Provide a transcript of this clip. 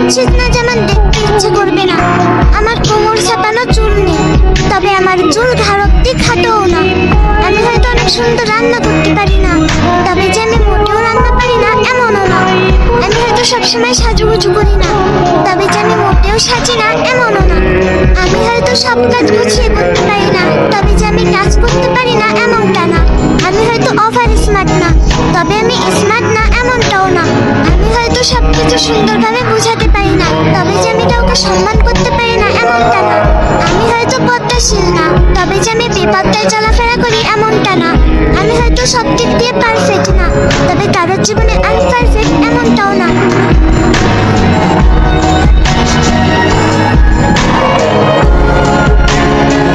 কুৎসিত না যেমন দেখতে ইচ্ছে করবে না। আমার কোমর ছাপানো চুল নেই, তবে আমার চুল ঘাড় অব্দি খাটোও না। আমি হয়তো অনেক সুন্দর রান্না করতে পারি না, তবে যে আমি মোটেও রান্না পারি না এমনও না। আমি হয়তো সবসময় সাজুগুজু করি না, তবে যে আমি মোটেও সাজি না এমনও না। আমি হয়তো সব কাজ গুছিয়ে করতে পারি না, তবে যে আমি কাজ করতে পারি না এমনটা না। আমি হয়তো ওভার স্মার্ট না, তবে আমি স্মার্ট না এমনটাও না। আমি হয়তো সবকিছু সুন্দরভাবে বোঝাতে পারি না, তবে যে আমি কাউকে সম্মান করতে পারি না এমনটা না। আমি হয়তো পদ্মাশীল না, তবে যে আমি বেপদ্দায় চলাফেরা করি এমনটা না। আমি হয়তো সব দিক দিয়ে পারফেক্ট না, তবে কারোর জীবনে আনপারফেক্ট এমনটাও না।